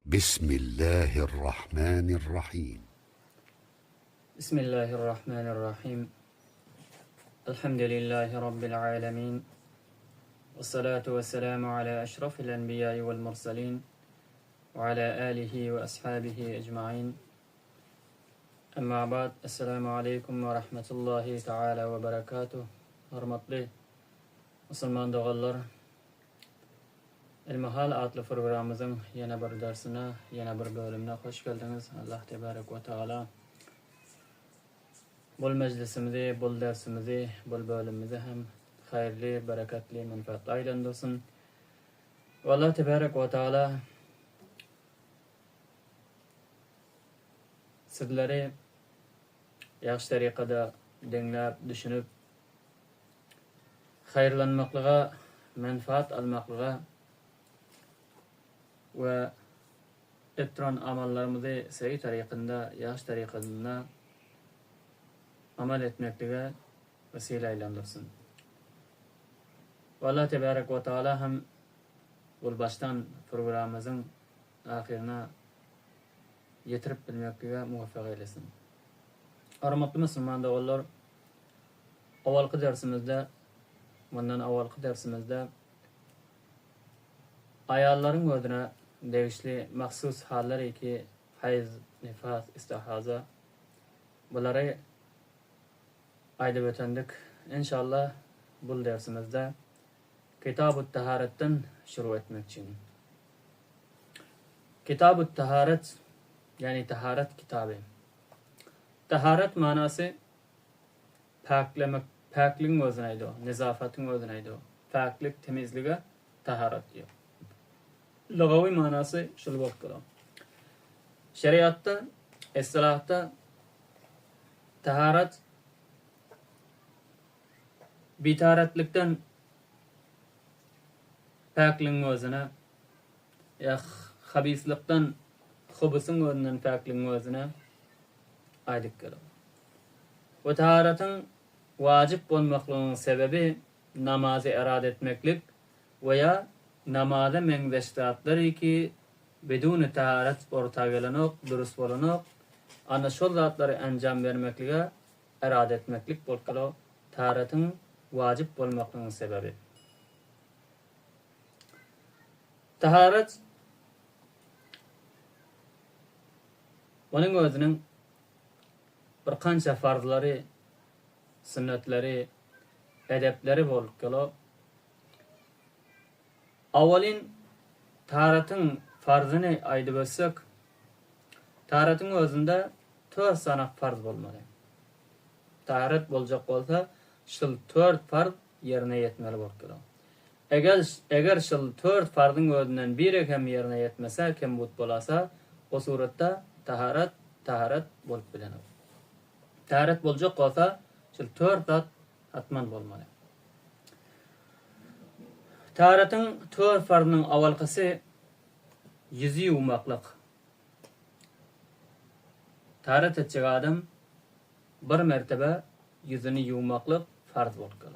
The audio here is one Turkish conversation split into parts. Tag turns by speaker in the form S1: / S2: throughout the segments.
S1: بسم الله الرحمن الرحيم.
S2: بسم الله الرحمن الرحيم. الحمد لله رب العالمين، والصلاة والسلام على أشرف الأنبياء والمرسلين وعلى آله وأصحابه أجمعين. أما بعد، السلام عليكم ورحمة الله تعالى وبركاته. Hürmetli Müslüman doğallar, İlmihal adlı programımızın yeni bir dersine, yeni bir bölümüne hoş geldiniz. Allah Tebarek ve Teala bol meclisimizi, bol dersimizi, bol bölümümüzü hem hayırlı, bereketli, menfaatli aylandırsın. Ve Allah Tebarek ve Teala sizleri yaxşı tariqada dinlep, düşünüp, hayırlanmaklığa, menfaat almaklığa ve ettiren amallarımızı sahih tariqında, yaxşı tariqında amal etmekliğe vesile aylandırsın. Ve Allah Tebarek ve Teala hem bu baştan programımızın ahirine yetirip bilmekliğe muvaffak eylesin. Hürmetli Müslüman doğallar, avvalki dersimizde, bundan avvalki dersimizde ayalların ödüne değişli mahsus halleri ki hayız, nifas, istihaza bunları ayda ötendik. İnşallah bu dersimizde Kitab-ı Taharet'ten şuru etmek için. Kitab-ı Taharet yani taharet kitabı. Taharet manası paklemek, pakliğin özüneydi o, nezafatın özüneydi o. Paklik, temizliğe taharet diyor. Lugavi manası şöyle bakıyorum. Şeriatta, istilahta taharet bitaretlikten pakliğin özüne ya habislikten hubusun özünden pakliğin özüne aydık kılım. Bu taharetin vacip olmaklığının sebebi namazı irade etmeklik veya namaza mendeştatları ki bedun taharet orta gelenok, dürüst bolanok, ana şol zatları anjam vermekliğe irade etmeklik bolkalı taharetin vacip olmaklığının sebebi. Taharet onun özünün bir kança farzları, sünnetleri, edepleri bolkalı. Avvalin taharetin farzını aydı bölsek, taharetin özünde 4 sanak farz bolmalı. Taharet bolacak bolsa, şıl 4 farz yerine yetmeli bolkalı. Eğer şıl 4 farzın özünden biri hem yerine yetmese, kim but bolasa, o surette taharet bolup bilenir. Taharet bolacak bolsa, şıl 4 zat hatman bolmalı. Taharetin 4 farzının avalkısı yüzü yumaklık. Taharet edecek adam bir mertebe yüzünü yumaklık farz bolkalı.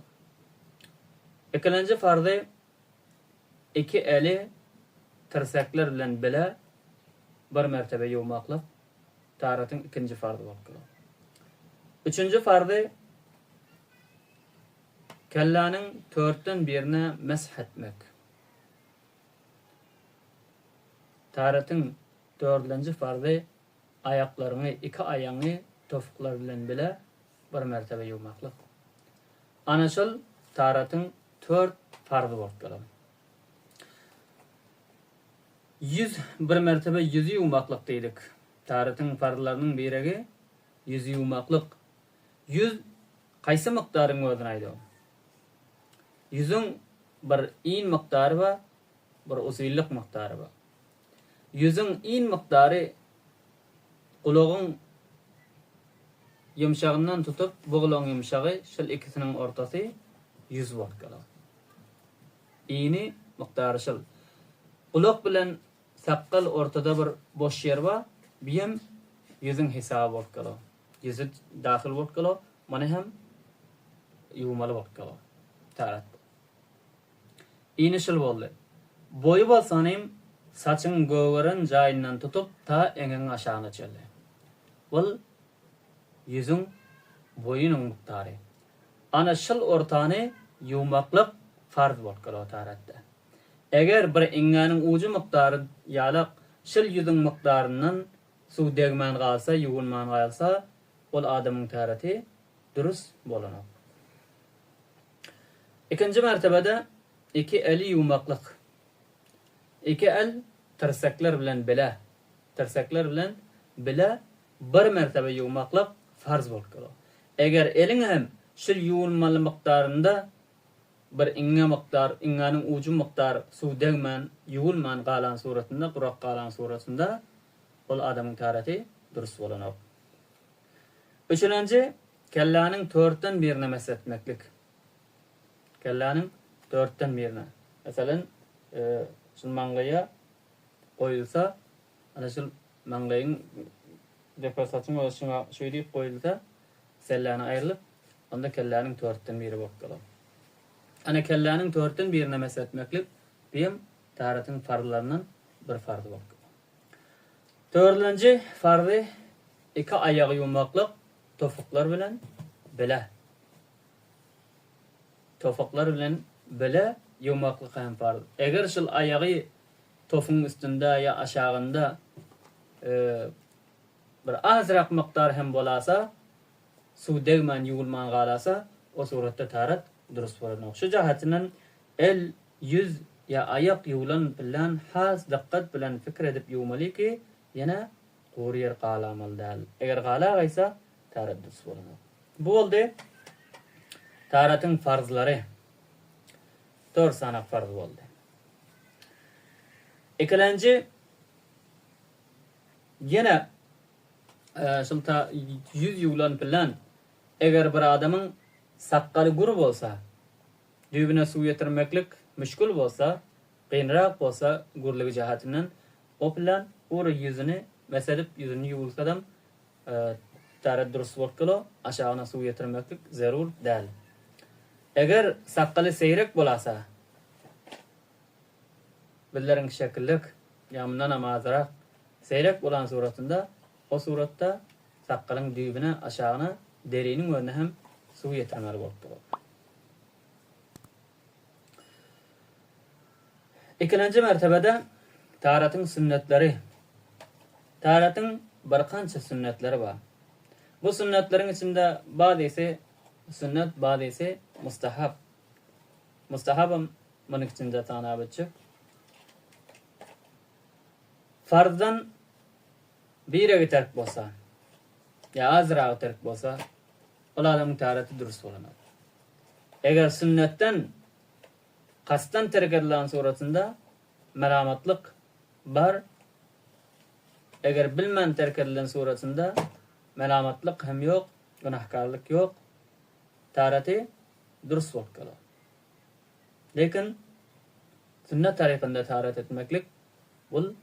S2: İkinci farzı 2 eli tirsekler bilen bile bir mertebe yumaklık taharetin ikinci farzı bolkalı. Üçüncü farzı kellanın 4'ten birine mesh etmek. Taharetin 4. farzı ayaklarını, 2 ayağını tofuklar bilen bile bir mertebe yumaklık. Anaşıl taharetin 4 farzı bolkalı. Bir mertebe yüzü yumaklık deydik. Taharetin farzlarının birigi yüzü yumaklık. Yüz qaysı miqdarın özüneydi? Yüzün bir in miqdarı var, bir usullik miqdarı var. Yüzün in miqdarı qulağın yumşağından tutup buğulağın yumşağı şıl ikisinin ortası 100 bolkalı. İni miqdarı şıl. Qulaq bilen saqqal ortada bir boş yer var, biyem yüzün hesabı bolkalı. Yüzü daxil bolkalı, mana hem yumalı bolkalı. Taharet. İni şıl boldy. Boyu bolsanym saçın göğeren jayından tutup ta eňeň aşağına çeldi. Bol yüzüň boyunyň miqdary. Ana şol ortany yumaklyk farz bolup galar taratda. Eger bir eňäniň uju miqdary ýalak şol yüzüň miqdaryndan suw degmän galsa, yuwulman galsa, ol adamyň taraty durus bolanok. İkinci mertebede iki eli yumaklyk. İki el tirsaklar bilen bile. Tirsaklar bilen bile bir mertebe yumaklyk farz bolup galar. Eger eliň hem şol yuwulmaly miqdarynda bir inňe miqdar, inňäniň uju miqdar suw degmän, yuwulman galan suratynda, gurak galan suratynda ol adamyň taraty durus bolanok. Üçinji, kelläniň 4den birine mesetmeklik. Kelläniň 4den birine. Meselem, şol maňlaýa goýulsa, ana şol maňlaýyň deporsasyň bolşyna şeýdip goýulsa, sellany aýrylyp, onda kelläniň 4den biri bolup galar. Ana kelläniň 4den birine mesetmeklik beýim taratyň farzlaryndan bir farz bolup. Dördüncü farzı iki ayağı yumaklyk tofuklar bilen bile. Tofuklar bilen bile yumaklyk hem farz. Eger şol ayağı tofuň üstünde ya aşağında bir azrak miqdar hem bolasa, suw degmän yuwulman galasa, o suratda tarat durus bolanok. Şu jahatynyň el, yüz ya ayak yuwulan bilen has diqqat bilen fikir edip yuwmaly ki yana goýer galamal däl. Eger gala gaýsa tarat durus bolanok. Bu boldy taratyň farzlary. 4 sanak farz boldy. Ikinji yana şol ta yüz yuwulan bilen eger bir adamyň sakkaly gur bolsa, düýbüne suw ýetirmeklik müşkül bolsa, gynrak bolsa gurlygy jahatynyň o bilen ora yüzüni meselip yüzünü yuwulsadam tarat durus bolup galar, aşagyna suw ýetirmeklik zarur däl. Eger sakkaly seýrek bolasa, billeriň şekillik ýamyndan amazrak seýrek bolan suratynda, o suratda sakkalyň düýbüne aşagyna deriniň önüne hem suw ýetirmeli bolup galar. İkinci mertebede taratyň sünnetleri. Taratyň bir kança sünnetleri bar. Bu sünnetleriň içinde bazysy sünnet, bazysy mustahab. Mustahabam munyň içinde tanap etjek. Farzdan biri terk bolsa, ya azra terk bolsa, ol adamyň taraty durus bolanok. Eger sünnetten kastan terk edilen suratynda melamatlyk bar, eger bilmän terk edilen suratynda melamatlyk hem ýok, günahkarlyk ýok, taraty durus bolup galar. Lekin sünnet tarykynda tarat etmeklik bul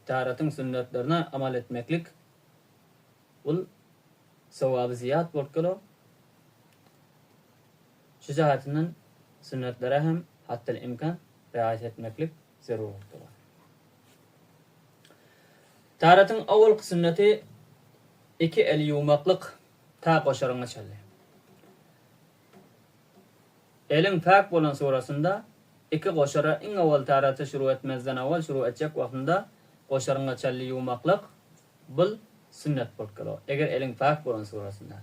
S2: taratyň sünnetlerine amal etmeklik bul sowaby ziyat bolup galar. Şu jahatynyň sünnetlere hem hatda imkan riayet etmeklik zarur bolup galar. Taratyň awalky sünneti iki el yumaklyk ta goşaryňa çeldi. Eliň pak bolan surasynda iki goşara iň awal taraty şuru etmezden awal şuru etjek wagtynda goşaryňa çeldi yumaklyk bul sünnet bolup galar. Eger eliň pak bolan surasynda.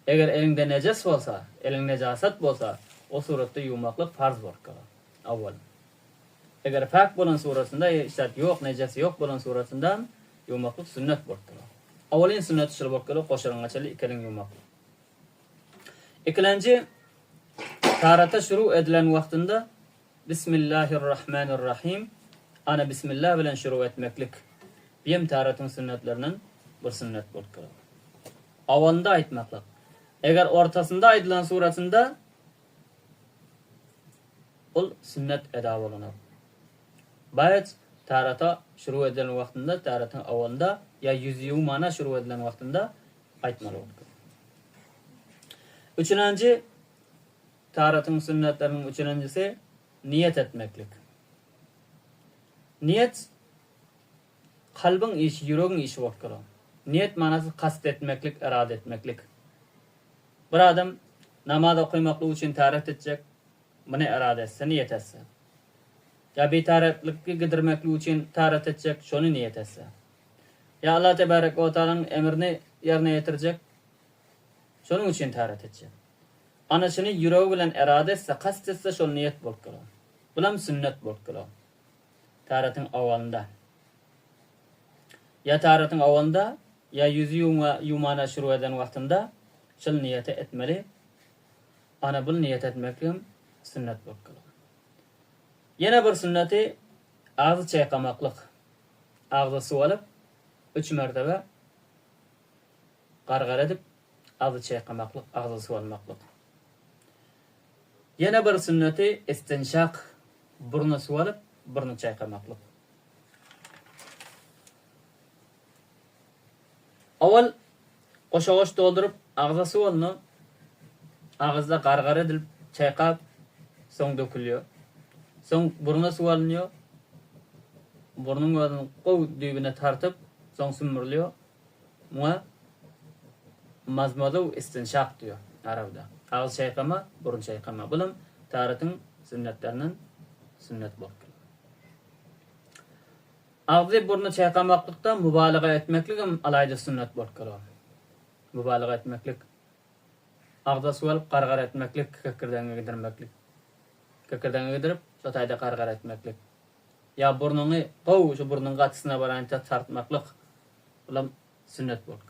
S2: Eger eliňde nejas bolsa, eliň nejasat bolsa, o suratda yumaklyk farz bolup galar. Awal. Eger pak bolan surasynda işat ýok, nejas ýok bolan surasynda yumaklyk sünnet bolup galar. Awalin sünnet şol bolup galar, goşaryňa çeldi iki eliň yumaklyk. Ikinji tarata şuru edilen wagtynda Bismillahirrahmanirrahim. Ana bismillah bilen şuru etmeklik. Beýim taratyň sünnetlerinden bir sünnet bolup galar. Awalda aýtmaklyk. Eger ortasynda aýdylan suratynda ol sünnet eda bolanok. Baýat tarata şuru edilen wagtynda taratyň awalda ya yüz yuwmana şuru edilen wagtynda aýtmaly bolup. Üçinji taratyň sünnetleriniň üçinjisi niyet etmeklik. Niyet kalbin işi, yüreğin işi bolup Niyet manası kast etmeklik, irade etmeklik. Bir adam namaz okuymaklığı için taharet edecek. Bunu irade etse, niyet etse. Ya bir taharetlikki gidirmekliği için taharet edecek, şonu niyet etse. Ya Allah Tebarek ve Teala'nın emrini yerine getirecek. Şunun için taharet edecek. Ana şunu yüreği bilen irade etse, kast etse şol niyet bolup kalan. Bulam sünnet bolup kalan. Taharetin avvalında. Ya taharetin avvalında ya yüzü yumana şuru eden vaktinde şol niyeti etmeli. Ana bul niyet etmekliğim sünnet bolup kalan. Yine bir sünneti ağzı çaykamaklık. Ağzı su alıp 3 mertebe gargar edip ağzı çaykamaklık, ağzı su almaklık. Yine bir sünneti istinşak, burnu su alıp burnu çaykamaklık. Awal koşa doldurup ağza su alını ağızda gargar edilip çaykap son dökülüyor. Son buruna su alınıyor. Burnun gözünün kov düğüne tartıp son sümürlüyor. Buna mazmadu istinşak diyor Arap'da. Ağız çaykama, burun çaykama. Bunun taharetin sünnetlerinin sünnet bolup. Ağzı burnu çaykamaklıkta mübalağa etmeklik alayda sünnet bolup. Mübalağa etmeklik. Ağza su alıp gargar etmeklik, kekirden gidirmeklik. Kekirden gidirip sotayda gargar etmeklik. Ya burnunu kov şu burnun gatısına barayınca tartmaklık. Ulam sünnet bolup.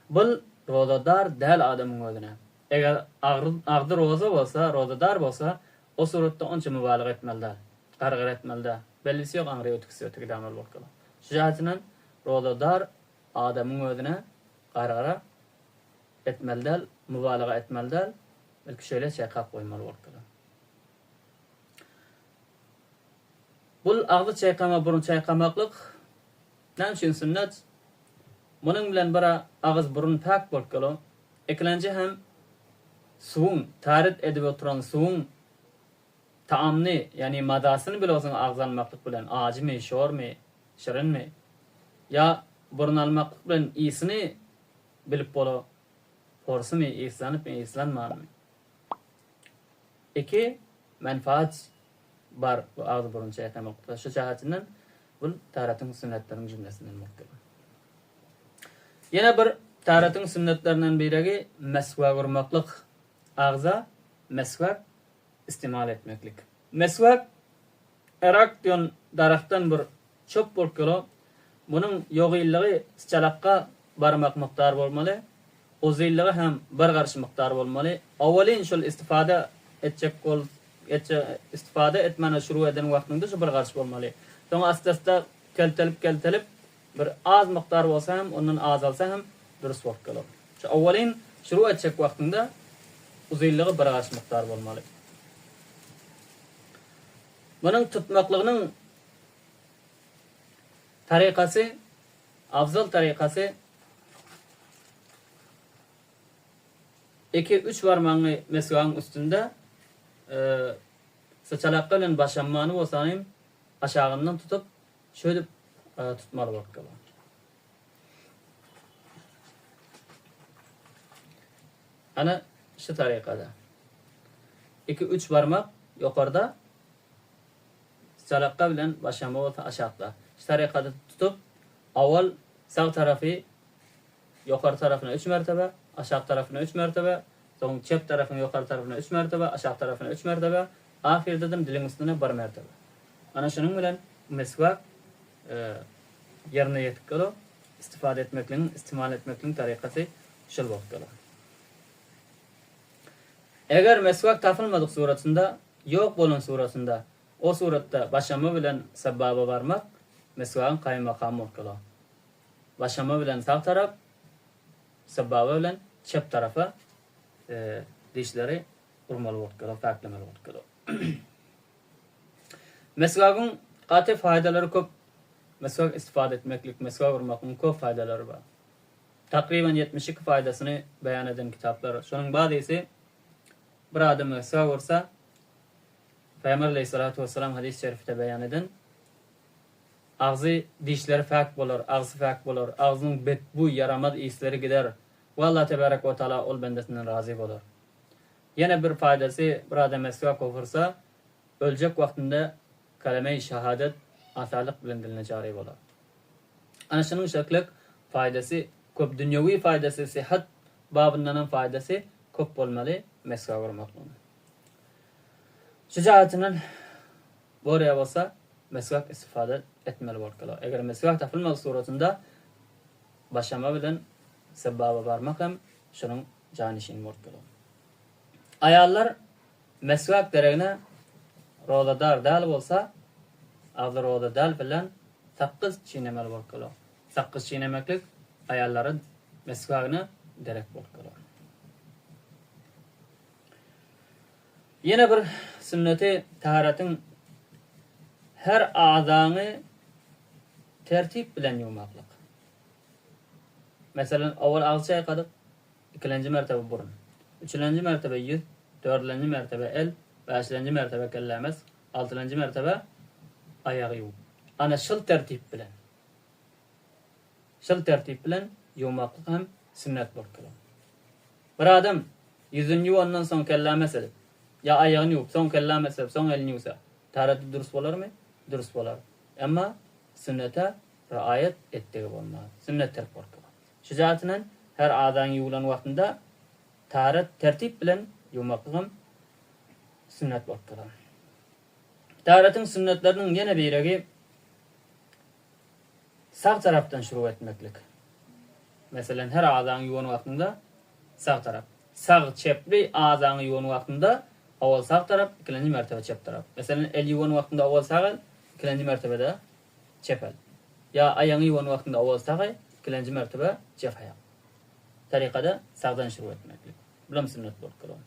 S2: Bul rozadar del adamın özüne. Eğer ağdı roza bolsa, rozadar bolsa, o surutta onça mübalağa etmelde, gargar etmelde. Bellisi yok angrı ötükisi ötükü damar bolup. Şu jahatinden rozadar adamın özüne gargara etmeldel, mübalağa etmeldel, belki şöyle çaykap koymalı bolup. Bul ağzı çaykama, burun çaykamaklık ne için sünnet? Bunun bilen bara ağız burun pak bolup. Eklenci hem suun, taharet edip oturan suun taamını yani madasını bile olsun ağız almaklık bilen acı mı, şor mu, şirin mi? Ya burun almaklık bilen iyisini bilip bolu porsu mu, iyislanıp mı, iyislanmar mı? İki, menfaat var bu ağız burun çaykamaklıkta. Şu cihatinden bu taharetin sünnetlerinin cümlesinden muhtemelen. Yine bir taharetin sünnetlerinden biri mesvak vurmaklık. Ağza mesvak istimal etmeklik. Mesvak erak diyon daraktan bir çöp bolup. Bunun yoğilliği çalakka barmak miktar bolmalı. Uzilliği hem bir karış miktar bolmalı. Awalin şol istifade istifade etmene şuru eden vaktinde şu bir karış bolmalı. Sonra asta keltelip bir az miktar olsa hem onun az alsa hem dürüst bolup kalar. Şu awalin şuru etcek vaktinde uzilliği bir karış miktar bolmalı. Bunun tutmaklığının tarikası, afzal tarikası 2-3 parmağını mesvağın üstünde saçalakka bilen başlanmanı bolsayım aşağından tutup şöyle tutmalı bolup kalar. Ana şu tarikada 2-3 parmak yukarıda saçalakka bilen başlanma bolsa aşağıda. Şu tarikada tutup avval sağ tarafı yukarı tarafına 3 mertebe, aşağı tarafına 3 mertebe, sonra çep tarafının yukarı tarafına 3 mertebe, aşağı tarafına 3 mertebe, ahirde de dilin üstüne 1 mertebe. Ana şunun bilen mesvak yerine yetip kalı, istifade etmekliğin, istimal etmekliğin tarikası şıl bolup kalı. Eğer mesvak tapılmadık suratında, yok bolun suratında, o suratta başlama bilen sebaba varmak, mesvakın kaymakamı bolup kalı. Başlama bilen sağ taraf, sebaba bilen çep tarafa dişleri urmalı bolup kalı, farklamalı bolup kalı. Mesvakın qatı faydaları köp. Mesvak istifade etmeklik, mesvak vurmakın köp faydaları var. Takriben 72 faydasını beyan eden kitaplar. Şunun bazısı bir adam mesvak vursa Peygamber Aleyhissalatu vesselam hadis-i şerifte beyan eden ağzı dişleri fak bolar, ağzı fak bolar, ağzının bu yaramaz isleri gider. Ve Allah tebarek ve taala ol bendesinden razı bolar. Yine bir faydası bir adam mesvak okursa ölecek vaktinde kaleme-i şehadet asalık bilen diline cari bolar. Ana şunun şeklik faydası köp, dünyevi faydası, sıhhat babından faydası köp olmalı mesvak vurmakla. Şecaatinin buraya olsa mesvak istifade etmeli bolkalar. Eğer mesvak tapılmalı suratında başlama bilen sebaba varmak hem şunun canişin bolkalar. Ayallar mesvak deregine roladar dal bolsa ağzı roda dal bilen sakız çiğnemeli bolkalar. Sakız çiğnemeklik ayalların mesvagını derek bolkalar. Yine bir sünneti taharatın her ağzanı tertip bilen yumaklık. Mesela avval ağzı yıkadık, ikinci mertebe burun, üçüncü mertebe yüz, dördüncü mertebe el, beşinci mertebe kellemez, altıncı mertebe ayağı yumak. Ana şıl tertip bilen. Şıl tertip bilen yumaklık hem sünnet bolkalar. Bir adam yüzünü ondan son kellemez edip, ya ayağını yup, son kellemez edip, son elini yusa, taharatı dürüst bolar mı? Dürüst bolar. Ama sünnete riayet ettiği olmaz. Sünnet terk bolkalar. Şecaatinen her ağdan yuğulan vaktinde taharat tertip bilen yumaklık sünnet bolkalar. Taharatın sünnetlerinin yine birigi sağ taraftan şuru etmeklik. Mesela her ağdan yuğulan vaktinde sağ taraf. Sağ çepli ağdan yuğulan vaktinde avval sağ taraf, ikinci mertebe çep taraf. Mesela el yuğulan vaktinde avval sağ, ikinci mertebede çep el. Ya ayağını yuğulan vaktinde avval sağ, ikinci mertebe çep ayak. Tarikada sağdan şuru etmeklik. Bulam sünnet bolkalar.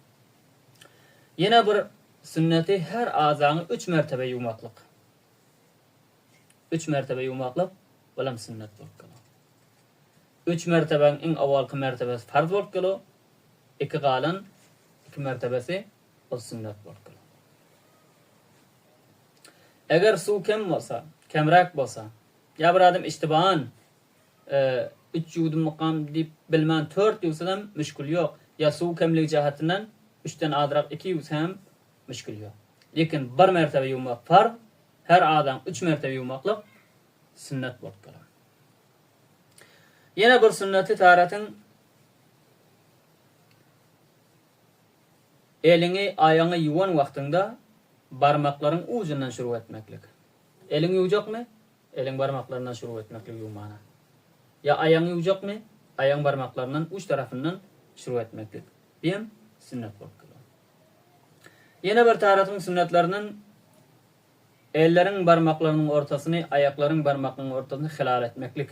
S2: Yine bir sünneti her ağzanı 3 mertebe yumaklık. 3 mertebe yumaklık bulam sünnet bolkalar. 3 mertebenin en avvalki mertebesi farz bolkalar. 2 kalan 2 mertebesi o sünnet bolkalar. Eğer su kem olsa, kemrak bolsa, ya bir adam iştibahan 3 yudum mukam deyip bilmän 4 yusadan müşkül yok. Ya su kemlik cihatinden 3'ten azrak 2 yusam müşkül yok. Lekin bir mertebe yumak farz, her adam 3 mertebe yumaklık sünnet bolkalar. Yine bir sünneti taharatın elini ayağını yuvan vaktinde barmakların ucundan şuru etmeklik. Elini yuyacak mı? Elin barmaklarından şuru etmeklik yumana. Ya ayağını yuyacak mı? Ayağın barmaklarından uç tarafından şuru etmeklik. Biyem sünnet bolkalar. Yine bir taharatın sünnetlerinin ellerin barmaklarının ortasını, ayakların barmaklarının ortasını hilal etmeklik.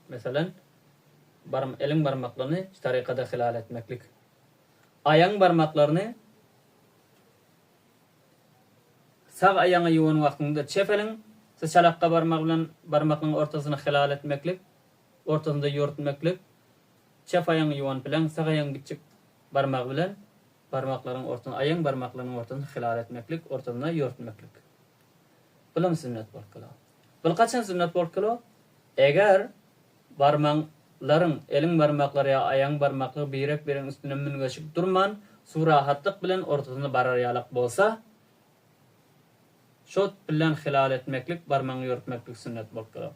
S2: Mesela elin barmaklarını tarikada hilal etmeklik. Ayağın barmaklarını sağ ayağını yuvan vaktinde çefelin, sıçalakka barmakların ortasını hilal etmeklik, ortasında yoğurtmeklik, çef ayağını yuvan bilen, sağ ayağın küçük barmak bilen, barmakların ortasını, ayağın barmaklarının ortasını hilal etmeklik, ortasında yoğurtmeklik. Bulam sünnet bolkalar. Bul kaçan sünnet bolkalar? Eğer barmakların, elin barmakları ya ayağın barmakları birek birin üstüne müngeşik durman, su rahatlık bilen ortasında bararyalık bolsa, şot bilen hilal etmeklik, barmağını yoğurtmeklik sünnet bolkalar.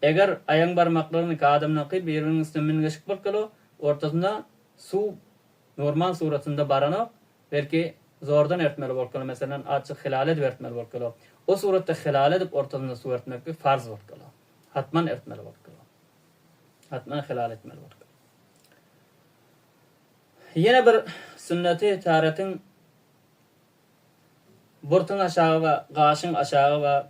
S2: Eğer ayağın barmaklarını kadımdan ki birinin üstüne müngeşik bolkalar, ortasında su normal suratında baranıp, belki zordan ertmeli bolkalar. Mesela açık hilal edip ertmeli bolkalar. O suratta hilal edip ortasında su ertmeklik farz bolkalar. Hatman ertmeli bolkalar. Hatman hilal etmeli bolkalar. Yine bir sünneti taharatın burtun aşağı ve qaşın aşağı ve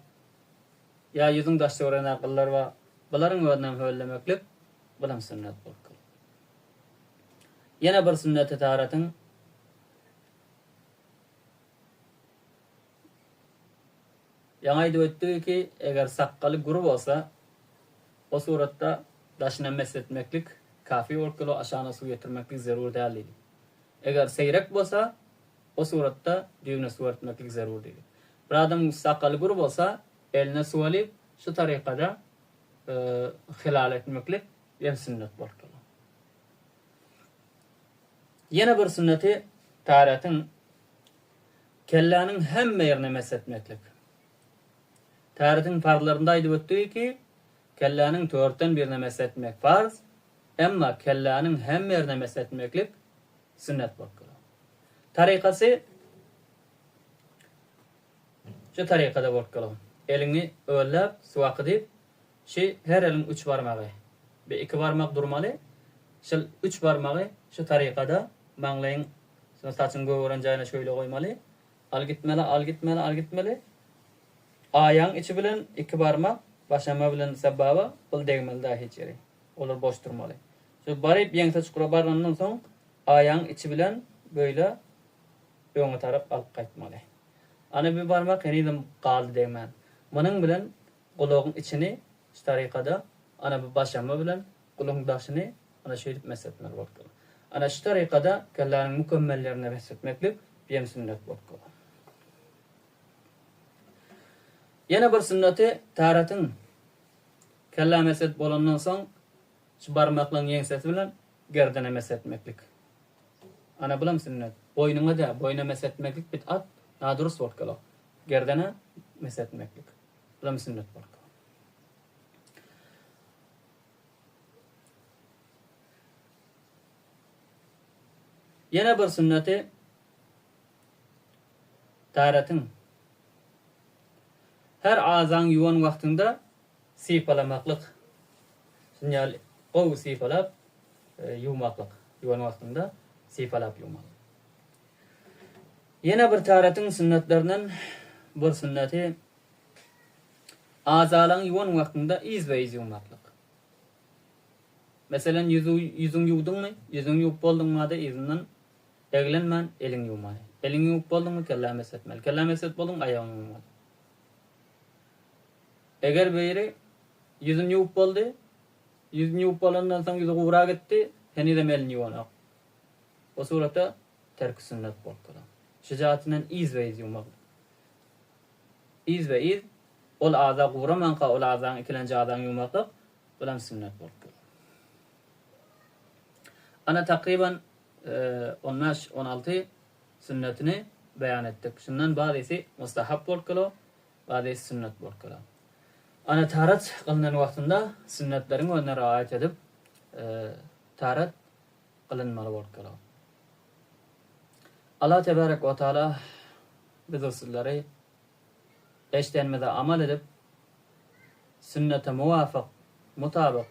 S2: ya yüzün daşta öğren akıllar ve bunların öğrenen höllemeklik bulam sünnet bolkalar. Yine bir sünneti taharatın yanaydı öttüğü ki eğer sakkalı grup olsa o suratta daşına mesletmeklik kafi bolkalar, aşağına su getirmeklik zarur değil. Eğer seyrek olsa o suratta düğüne su etmeklik zarur değil. Bir adam sakkalı grup olsa eline su alıp şu tarikada hilal etmeklik hem sünnet bolýar. Yine bir sünneti taharatın kelläniň hemme ýerine mesetmeklik. Taharatın farzlarynda aýdyp ötdi ki kelläniň törtten birine mesetmek farz, emma kelläniň hemme ýerine mesetmeklik sünnet bolýar. Tarikasy şu tarikada bolýar. Elini öllep, suwak edip, her elin 3 barmagy, bir 2 barmak durmaly. Şu 3 barmagy şu tarikada maňlaýyň saçyň göwüren jaýyna şöyle goýmaly. Al gitmeli. Aýaň içi bilen 2 barmak, başama bilen sebaba bul degmeli dahi içeri. Olar boş durmaly. Şu baryp ýeňse çukura bargandan soň aýaň içi bilen böyle öňe tarap alyp gaýtmaly. Ana bir barmak henidem galdy degmen. Munyň bilen gulagyň içini şu tarikada ana bir başama bilen gulagyň daşyny ana şeýdip mesetmek bolýar. Ana şu tarikada kelläniň mükemmellerine mesetmeklik hem sünnet bolýar. Yana bir sünneti taharatın kella meset bolandan soň şu barmaklaryň ýeňsesi bilen gerdene mesetmeklik. Ana bulam sünnet. Boynuňa da boyna mesetmeklik bid'at, nadurus bolýar. Gerdene mesetmeklik. Bulam sünnet bolýar. Yana bir sünneti taharatın her azaň ýuwan wagtynda sifalamaklyk. Sinyal gowy sifalap ýuwmaklyk. Ýuwan wagtynda sifalap ýuwmak. Yana bir taharatın sünnetlerinden bir sünneti azalan ýuwan wagtynda izbe ýuwmaklyk. Meselen yüzüň ýuwdyňmy? Yüzüň ýuwup boldyňmy da izinden eglenmen eliň ýuwmaly. Eliň ýuwup boldyňmy kella mesetmeli. Kella meset boldyň aýagyň ýuwmaly. Eger beýri yüzüň ýuwup boldy, yüzüň ýuwup bolandan soň ýüzü gowra gitdi, henide melin ýuwnak. O suratda terk sünnet bolýar. Şejaatinden izbe ýuwmak. Izbe ol aza gowramanka ol azaň ikilenji azaň ýuwmaklyk bilen sünnet bolýar. Ana takriban 15-16 sünnetini beyan ettik. Şundan bazısı mustahab bolýar, bazısı sünnet bolýar. Ana taharat kılınan wagtynda sünnetlerin öňüne raýat edip taharat kılınmaly bolýar. Allah tebarek we taala biz usullary eşdenmede amal edip sünnete muvafık, mutabyk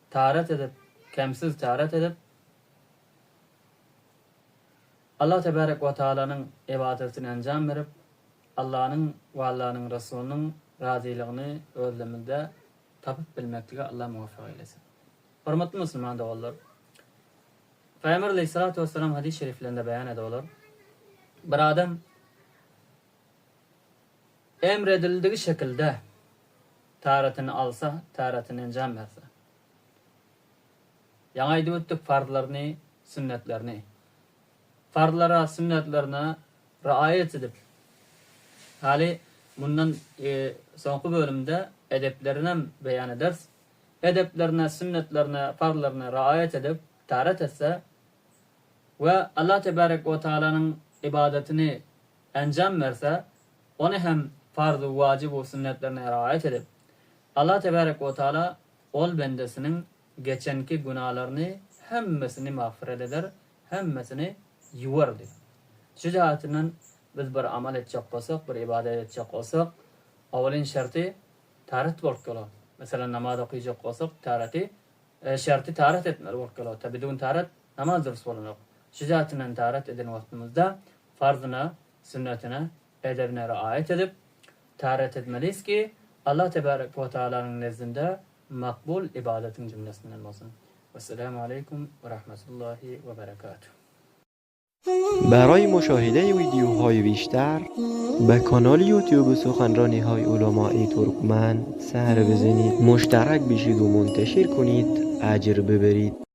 S2: taharat edip, kemsiz taharat edip Allah tebarek we taalanyň ibadetini anjam berip Allah'ın we Allah'ın Resulüniň razylygyny özleminde tapyp bilmeklige Allah muwaffiq eylesin. Hormatly musulman dogalar. Peygamber aleyhissalatu vesselam hadis şeriflerinde beyan ediyorlar. Bir adam emredildiği şekilde taharatını alsa, taharatını anjam berse. Ýa-ni aýdyp ötdik farzlaryny, sünnetlerini. Farzlara, sünnetlerine raayet edip hali bundan soňky bölümde edeplerine beyan ederiz. Edeplerine, sünnetlerine, farzlarına raayet edip taharat etse ve Allah tebarek ve taalanyň ibadetini anjam berse, onu hem farz we wajib we sünnetlerine raayet edip Allah tebarek ve taala ol bendesinin geçenki günahlarını hemmesini mağfiret eder, hemmesini yuvardı. Şu cihatinden biz bir amal etjek bolsak, bir ibadet etjek bolsak, awalin şerti taharat bolýar. Mesela namaz okuyjak bolsak, taharaty şerti taharat etmeli bolýar. Tabi bidun taharat namaz durs bolanok. Şu cihatinden taharat eden wagtymyzda farzyna, sünnetine, edebine raayet edip taharat etmeliyiz ki Allah tebarek ve taalanyň nezdinde makbul ibadetin cümlesinden bolsun. Vesselamu aleykum ve rahmetullahi ve berekatuhu.
S3: برای مشاهده ویدیوهای بیشتر به کانال یوتیوب سخنرانی های علماء ترکمن سر بزنید، مشترک بشید و منتشر کنید، اجر ببرید.